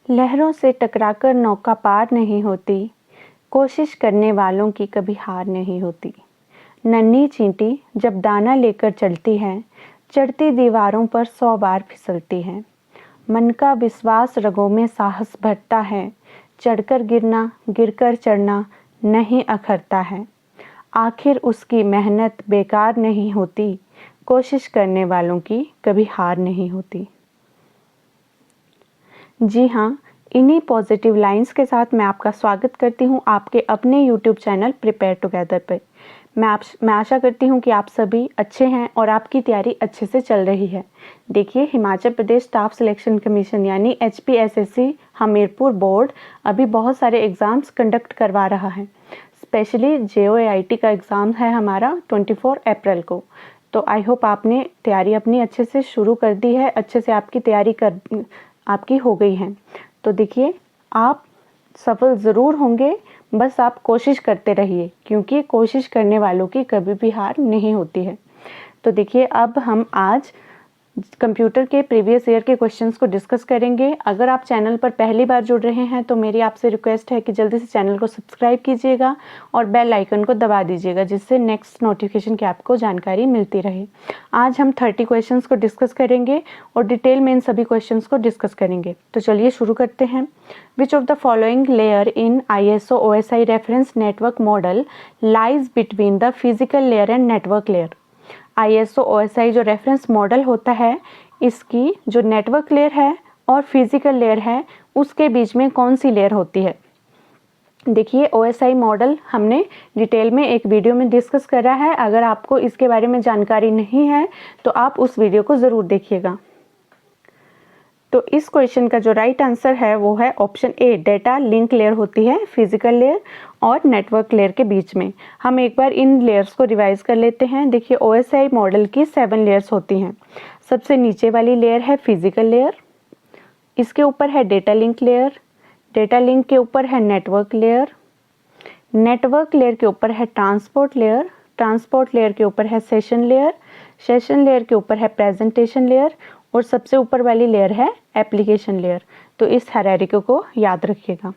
लहरों से टकराकर नौका पार नहीं होती, कोशिश करने वालों की कभी हार नहीं होती। नन्ही चींटी जब दाना लेकर चलती है, चढ़ती दीवारों पर 100 बार फिसलती है। मन का विश्वास रगों में साहस भरता है, चढ़कर गिरना, गिरकर चढ़ना नहीं अखरता है। आखिर उसकी मेहनत बेकार नहीं होती, कोशिश करने वालों की कभी हार नहीं होती। जी हाँ, इन्हीं पॉजिटिव लाइंस के साथ मैं आपका स्वागत करती हूँ आपके अपने यूट्यूब चैनल प्रिपेयर टुगेदर पे। मैं आशा करती हूँ कि आप सभी अच्छे हैं और आपकी तैयारी अच्छे से चल रही है। देखिए, Himachal Pradesh staff selection commission यानी HPSSC हमीरपुर बोर्ड अभी बहुत सारे एग्ज़ाम्स कंडक्ट करवा रहा है। स्पेशली JOAIT का एग्ज़ाम है हमारा 24 अप्रैल को। तो आई होप आपने तैयारी अपनी अच्छे से शुरू कर दी है, अच्छे से आपकी हो गई है। तो देखिए, आप सफल ज़रूर होंगे, बस आप कोशिश करते रहिए, क्योंकि कोशिश करने वालों की कभी भी हार नहीं होती है। तो देखिए, अब हम आज कंप्यूटर के प्रीवियस ईयर के क्वेश्चंस को डिस्कस करेंगे। अगर आप चैनल पर पहली बार जुड़ रहे हैं तो मेरी आपसे रिक्वेस्ट है कि जल्दी से चैनल को सब्सक्राइब कीजिएगा और बेल आइकन को दबा दीजिएगा, जिससे नेक्स्ट नोटिफिकेशन की आपको जानकारी मिलती रहे। आज हम 30 क्वेश्चंस को डिस्कस करेंगे और डिटेल में इन सभी क्वेश्चंस को डिस्कस करेंगे। तो चलिए शुरू करते हैं। विच of the following layer in ISO OSI reference network model lies between the physical layer and network layer? ISO OSI जो रेफरेंस मॉडल होता है, इसकी जो नेटवर्क लेयर है और फिजिकल लेयर है, उसके बीच में कौन सी लेयर होती है? देखिए, OSI मॉडल हमने डिटेल में एक वीडियो में डिस्कस करा है। अगर आपको इसके बारे में जानकारी नहीं है तो आप उस वीडियो को ज़रूर देखिएगा। तो इस क्वेश्चन का जो राइट आंसर है वो है ऑप्शन ए, डेटा लिंक लेयर होती है फिजिकल लेयर और नेटवर्क लेयर के बीच में। हम एक बार इन लेयर्स को रिवाइज कर लेते हैं। देखिए, OSI मॉडल की 7 लेयर्स होती हैं। सबसे नीचे वाली लेयर है फिजिकल लेयर, इसके ऊपर है data link layer, data link के ऊपर है नेटवर्क लेयर, नेटवर्क लेयर के ऊपर है ट्रांसपोर्ट लेयर, ट्रांसपोर्ट लेयर के ऊपर है सेशन लेयर, सेशन लेयर के ऊपर है प्रेजेंटेशन लेयर और सबसे ऊपर वाली लेयर है एप्लीकेशन लेयर। तो इस हायरार्की को याद रखिएगा।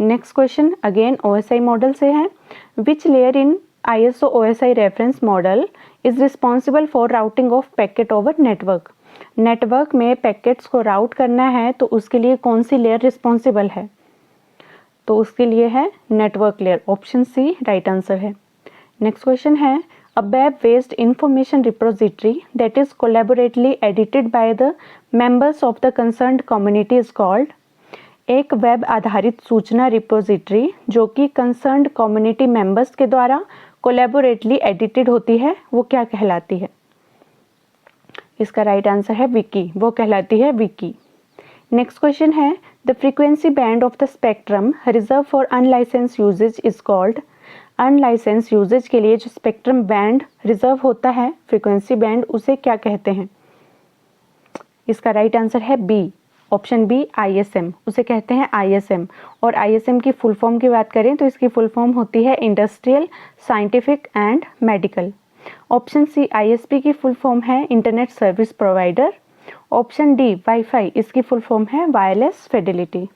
Next question again OSI model से है। Which layer in ISO OSI reference model is responsible for routing of packet over network? Network में पैकेट्स को राउट करना है तो उसके लिए कौन सी लेयर रिस्पॉन्सिबल है? तो उसके लिए है network layer. Option C right answer है। नेक्स्ट क्वेश्चन है A web-based information repository that is collaboratively edited by the members of the concerned community is called? एक वेब आधारित सूचना रिपोजिटरी जो कि कंसर्न्ड कम्युनिटी मेंबर्स के द्वारा कोलैबोरेटली एडिटेड होती है, वो क्या कहलाती है? इसका राइट आंसर है विकी, वो कहलाती है विकी। नेक्स्ट क्वेश्चन है the frequency band of the spectrum reserve for unlicensed usage is called? Unlicensed usage के लिए जो स्पेक्ट्रम बैंड रिजर्व होता है, फ्रीक्वेंसी बैंड, उसे क्या कहते हैं? इसका राइट आंसर है बी, ऑप्शन बी ISM, उसे कहते हैं ISM। और ISM की फुल फॉर्म की बात करें तो इसकी फुल फॉर्म होती है industrial, scientific and medical. Option C ISP की फुल फॉर्म है internet service provider. Option D wifi, इसकी फुल फॉर्म है वायरलेस फिडेलिटी।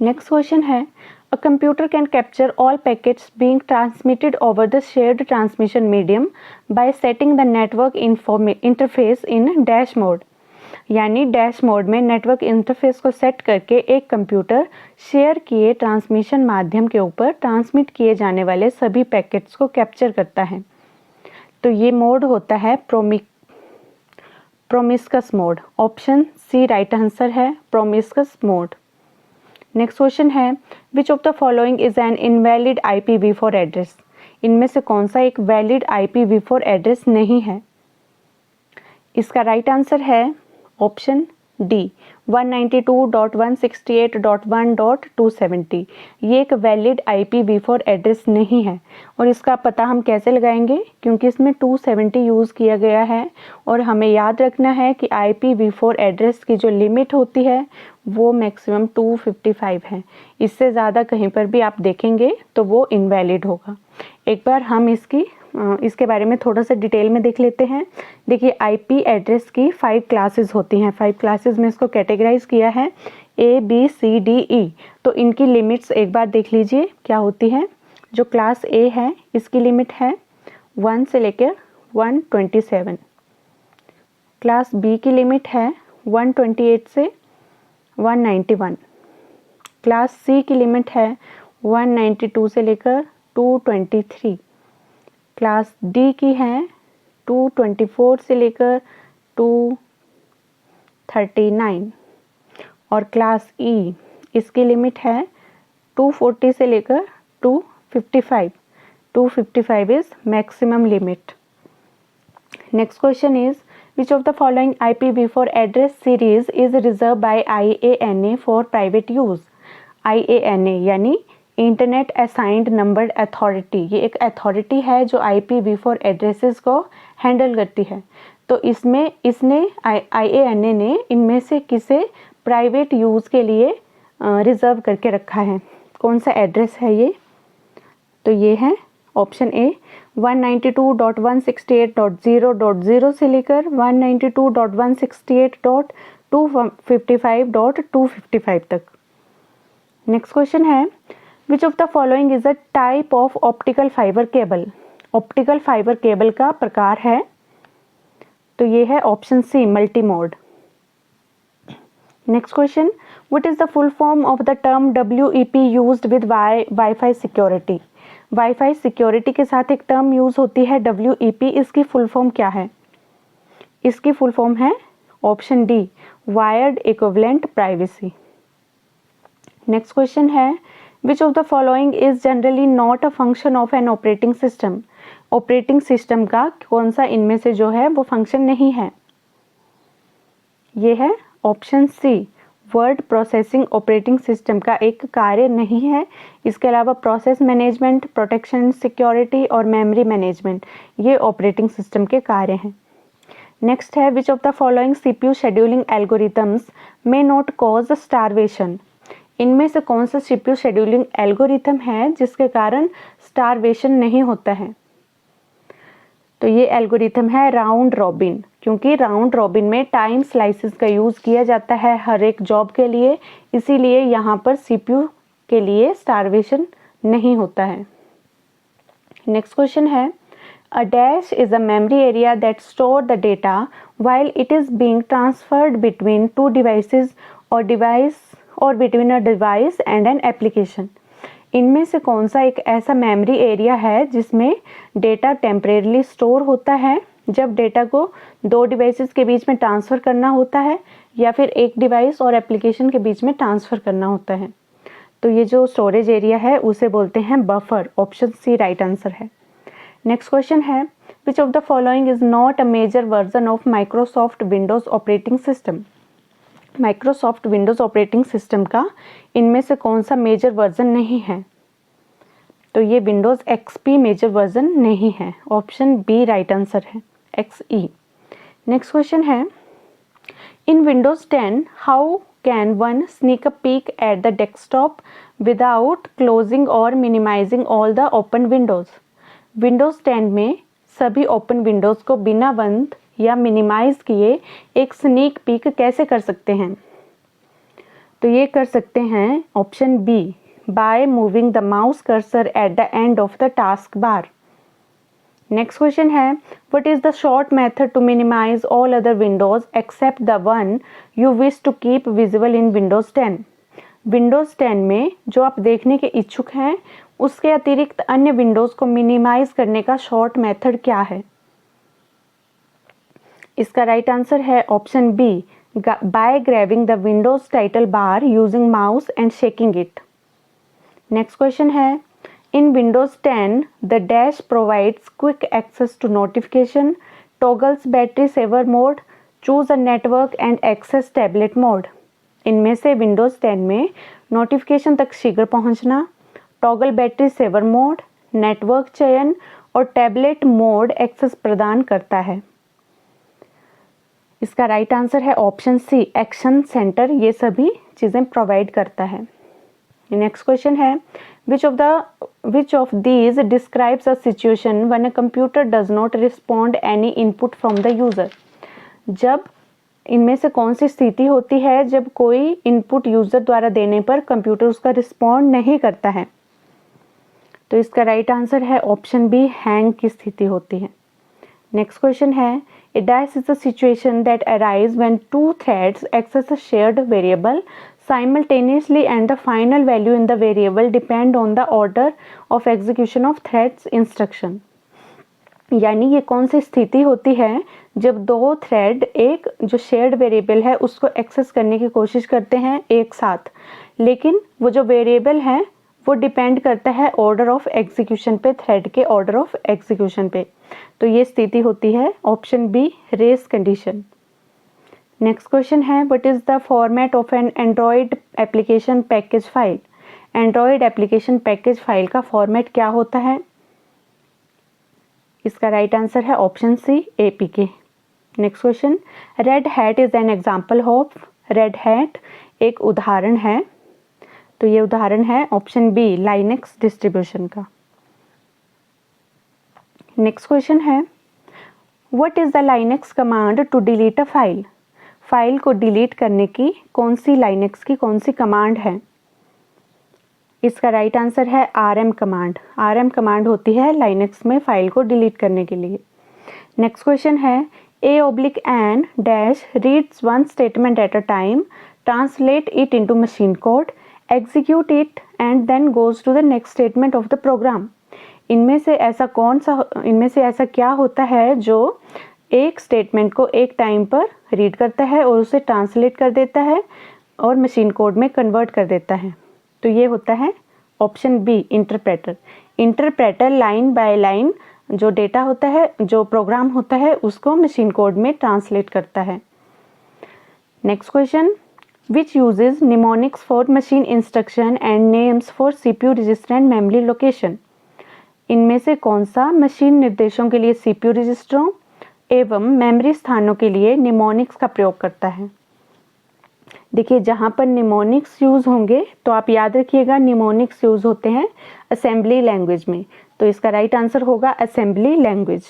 नेक्स्ट क्वेश्चन है A computer can capture all packets being transmitted over the shared transmission medium by setting the network interface in dash mode. यानी dash mode में network interface को set करके एक computer share किए transmission माध्यम के ऊपर ट्रांसमिट किए जाने वाले सभी पैकेट्स को कैप्चर करता है। तो ये मोड होता है promiscuous mode. Option C right answer है, प्रोमिस्कस मोड। नेक्स्ट क्वेश्चन है which of the following is an invalid IPv4 address? इनमें से कौन सा एक वैलिड IPv4 एड्रेस नहीं है? इसका राइट आंसर है ऑप्शन डी 192.168.1.270। ये एक वैलिड IPv4 एड्रेस नहीं है। और इसका पता हम कैसे लगाएंगे? क्योंकि इसमें 270 यूज़ किया गया है और हमें याद रखना है कि IPv4 एड्रेस की जो लिमिट होती है वो मैक्सिमम 255 है। इससे ज़्यादा कहीं पर भी आप देखेंगे तो वो इनवैलिड होगा। एक बार हम इसकी इसके बारे में थोड़ा सा डिटेल में देख लेते हैं। देखिए आईपी एड्रेस की 5 क्लासेस होती हैं। 5 क्लासेस में इसको कैटेगराइज किया है ABCDE। तो इनकी लिमिट्स एक बार देख लीजिए क्या होती है। जो क्लास ए है इसकी लिमिट है 1 से लेकर 127। क्लास बी की लिमिट है 128 से 191। क्लास सी की लिमिट है 192 से लेकर 223। क्लास डी की है 224 से लेकर 239। और क्लास ई इसकी लिमिट है 240 से लेकर 255। 255 is maximum limit. Next question is which of the following IPv4 address series is reserved by IANA for private use? IANA यानी इंटरनेट असाइंड नंबर्ड अथॉरिटी, ये एक अथॉरिटी है जो IPv4 एड्रेसेस को हैंडल करती है। तो इसने IANA ने इनमें से किसे प्राइवेट यूज़ के लिए रिजर्व करके रखा है? कौन सा एड्रेस है ये? तो ये है ऑप्शन ए 192.168.0.0 से लेकर 192.168.255.255 तक। नेक्स्ट क्वेश्चन है which of the following is a type of optical fibre cable? Optical fibre cable का प्रकार है, तो ये है option C multi mode. Next question what is the full form of the term WEP used with wifi security? Wifi security के साथ एक term use होती है WEP, इसकी फुल फॉर्म क्या है? इसकी फुल फॉर्म है option D wired equivalent privacy. Next question है which of the following is generally not a function of an operating system? Operating system का कौन सा इनमें से जो है वो फंक्शन नहीं है? ये है option C word processing operating system का एक कार्य नहीं है। इसके अलावा प्रोसेस मैनेजमेंट, प्रोटेक्शन, सिक्योरिटी और मेमोरी मैनेजमेंट ये ऑपरेटिंग सिस्टम के कार्य हैं। नेक्स्ट है which of the following CPU scheduling algorithms may not cause starvation? इनमें से कौन सा CPU शेड्यूलिंग एल्गोरिथम है जिसके कारण स्टारवेशन नहीं होता है? तो ये एल्गोरिथम है राउंड रॉबिन, क्योंकि राउंड रॉबिन में टाइम स्लाइसेस का यूज़ किया जाता है हर एक जॉब के लिए, इसीलिए यहाँ पर CPU के लिए स्टारवेशन नहीं होता है। नेक्स्ट क्वेश्चन है a dash is a memory area that store the data while it is being transferred between two devices और between a device and an application. इनमें से कौन सा एक ऐसा मेमोरी एरिया है जिसमें डेटा टेम्परेरीली स्टोर होता है जब डेटा को दो डिवाइसेस के बीच में ट्रांसफ़र करना होता है या फिर एक डिवाइस और एप्लीकेशन के बीच में ट्रांसफ़र करना होता है? तो ये जो स्टोरेज एरिया है उसे बोलते हैं buffer. Option C right answer है। नेक्स्ट क्वेश्चन है which of the following is not a major version of Microsoft Windows operating system? Microsoft Windows operating system का इनमें से कौन सा मेजर वर्जन नहीं है? तो ये विंडोज़ XP मेजर वर्जन नहीं है। ऑप्शन बी राइट आंसर है XE। नेक्स्ट क्वेश्चन है in Windows 10 how can one sneak a peek at the desktop without closing or minimizing all the open windows? Windows 10 में सभी open Windows को बिना बंद या मिनिमाइज किए एक स्नीक पीक कैसे कर सकते हैं? तो ये कर सकते हैं option B by moving the mouse cursor at the end of the task bar. Next question है what is the short method to minimize all other windows except the one you wish to keep visible in Windows 10? Windows 10 में जो आप देखने के इच्छुक हैं उसके अतिरिक्त अन्य विंडोज को मिनिमाइज करने का शॉर्ट मेथड क्या है? इसका राइट आंसर है option B by grabbing the windows title bar using mouse and shaking it. Next question है in Windows 10 the dash provides quick access to notification, toggles battery saver mode, choose a network and access tablet mode. इनमें से Windows 10 में notification तक शीघ्र पहुंचना, toggle battery saver mode, network चयन और tablet mode access प्रदान करता है। इसका राइट आंसर है ऑप्शन सी एक्शन सेंटर ये सभी चीज़ें प्रोवाइड करता है। नेक्स्ट क्वेश्चन है which of the Which of these describes a situation when a computer does not respond any input from the user? जब इनमें से कौन सी स्थिति होती है जब कोई इनपुट यूजर द्वारा देने पर कंप्यूटर उसका रिस्पॉन्ड नहीं करता है? तो इसका राइट आंसर है ऑप्शन बी, हैंग की स्थिति होती है। नेक्स्ट क्वेश्चन है, A dash is a situation that arises when two threads access a shared variable simultaneously and the final value in the variable depend on the order of execution of threads instruction. यानी ये कौन सी स्थिति होती है जब दो thread एक जो शेयर्ड वेरिएबल है उसको एक्सेस करने की कोशिश करते हैं एक साथ, लेकिन वो जो वेरिएबल है वो डिपेंड करता है ऑर्डर ऑफ एग्जीक्यूशन पे, थ्रेड के ऑर्डर ऑफ एग्जीक्यूशन पे। तो ये स्थिति होती है option B, race condition. Next question है, what is the format of an Android application package file? Android application package file का फॉर्मेट क्या होता है? इसका राइट आंसर है option C, APK। Next question, red hat is an example of? Red hat एक उदाहरण है, तो ये उदाहरण है ऑप्शन बी, लाइनक्स डिस्ट्रीब्यूशन का। नेक्स्ट क्वेश्चन है, what is the Linux command to delete a file? File को डिलीट करने की कौन सी लाइनक्स की कौन सी कमांड है? इसका राइट आंसर है RM कमांड। RM कमांड होती है लाइनक्स में फाइल को डिलीट करने के लिए। नेक्स्ट क्वेश्चन है, A/N dash reads one statement at a time, translate it into machine code, execute it and then goes to the next statement of the program. इनमें से ऐसा क्या होता है जो एक स्टेटमेंट को एक टाइम पर रीड करता है और उसे ट्रांसलेट कर देता है और मशीन कोड में कन्वर्ट कर देता है? तो ये होता है option B, interpreter. Interpreter line by line जो डेटा होता है, जो प्रोग्राम होता है, उसको मशीन कोड में ट्रांसलेट करता है। Next question, which uses mnemonics for machine instruction and names for CPU register and memory location? इनमें से कौन सा मशीन निर्देशों के लिए CPU रजिस्टरों एवं मेमोरी स्थानों के लिए निमोनिक्स का प्रयोग करता है? देखिए, जहाँ पर निमोनिक्स यूज होंगे तो आप याद रखिएगा निमोनिक्स यूज होते हैं असेंबली लैंग्वेज में, तो इसका राइट आंसर होगा असेंबली लैंग्वेज।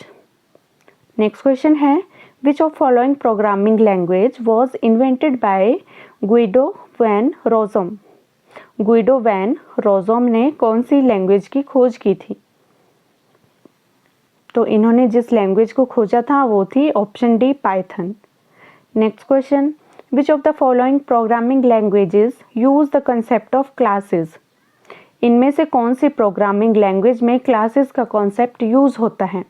नेक्स्ट क्वेश्चन है, which of following programming language was invented by Guido van Rossum? Guido van Rossum ने कौन सी लैंग्वेज की खोज की थी? तो इन्होंने जिस लैंग्वेज को खोजा था वो थी option D, Python. Next question, which of the following programming languages use the concept of classes? इनमें से कौन सी प्रोग्रामिंग लैंग्वेज में क्लासेस का कॉन्सेप्ट यूज होता है?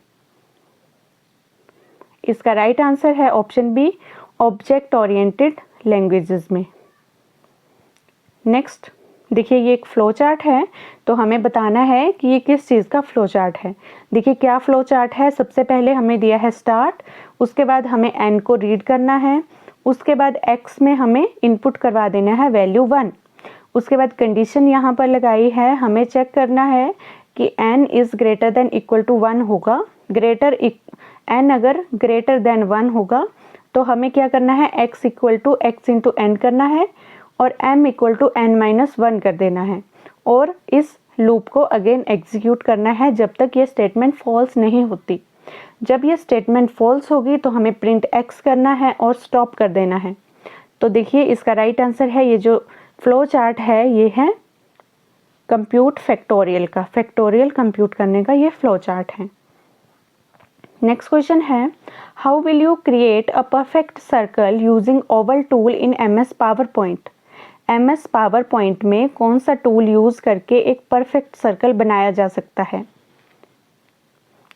इसका राइट आंसर है option B, object oriented languages में। नेक्स्ट देखिए, ये एक फ्लो चार्ट है, तो हमें बताना है कि ये किस चीज़ का फ्लो चार्ट है। देखिए क्या फ्लो चार्ट है, सबसे पहले हमें दिया है स्टार्ट, उसके बाद हमें n को रीड करना है, उसके बाद x में हमें इनपुट करवा देना है वैल्यू 1, उसके बाद कंडीशन यहाँ पर लगाई है, हमें चेक करना है कि n is greater than equal to 1 होगा। n अगर ग्रेटर देन 1 होगा तो हमें क्या करना है, x equal to x into n करना है और m इक्वल टू n-1 कर देना है और इस लूप को अगेन एग्जीक्यूट करना है जब तक ये स्टेटमेंट फॉल्स नहीं होती। जब ये स्टेटमेंट फॉल्स होगी तो हमें प्रिंट x करना है और स्टॉप कर देना है। तो देखिए इसका राइट आंसर है, ये जो फ्लो चार्ट है ये है कंप्यूट फैक्टोरियल का, फैक्टोरियल कंप्यूट करने का ये फ्लो चार्ट है। नेक्स्ट क्वेश्चन है, how will you create a perfect circle using Oval tool in MS PowerPoint? MS PowerPoint में कौन सा टूल यूज करके एक परफेक्ट सर्कल बनाया जा सकता है?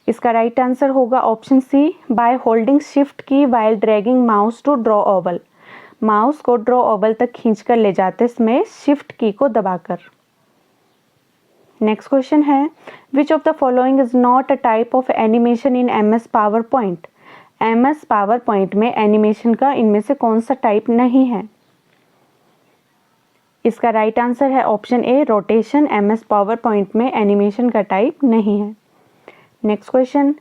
इसका राइट आंसर होगा option C, by holding shift key while dragging mouse to draw oval. Mouse को ड्रॉ ओवल तक खींचकर ले जाते समय शिफ्ट की को दबाकर। नेक्स्ट क्वेश्चन है, which of the following is not a type of animation in MS PowerPoint? MS PowerPoint में एनिमेशन का इनमें से कौन सा टाइप नहीं है? इसका राइट आंसर है option A, rotation. MS PowerPoint में एनिमेशन का टाइप नहीं है। Next question,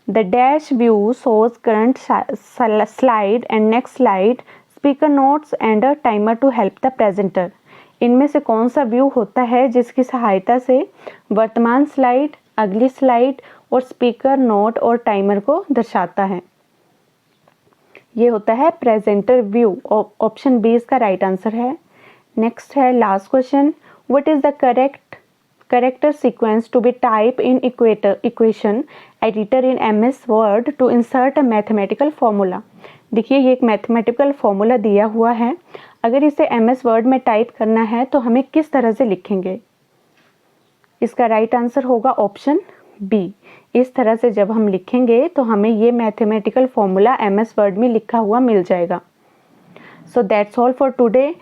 the dash view shows current slide and next slide, speaker notes and a timer to help the presenter. इनमें से कौन सा व्यू होता है जिसकी सहायता से वर्तमान स्लाइड, अगली स्लाइड और स्पीकर नोट और टाइमर को दर्शाता है? ये होता है प्रेजेंटर व्यू। ऑप्शन बी इसका राइट आंसर है। नेक्स्ट है last question, what is the character sequence to be type in equation editor in MS Word to insert a mathematical formula? देखिए ये एक मैथमेटिकल फॉर्मूला दिया हुआ है, अगर इसे MS वर्ड में टाइप करना है तो हमें किस तरह से लिखेंगे? इसका राइट आंसर होगा ऑप्शन बी। इस तरह से जब हम लिखेंगे तो हमें ये मैथमेटिकल फॉर्मूला MS वर्ड में लिखा हुआ मिल जाएगा। So that's all for today.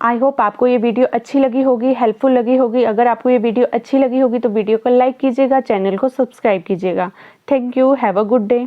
I hope आपको ये वीडियो अच्छी लगी होगी, हेल्पफुल लगी होगी। अगर आपको ये वीडियो अच्छी लगी होगी तो वीडियो को लाइक कीजिएगा, चैनल को सब्सक्राइब कीजिएगा। Thank you, have a good day.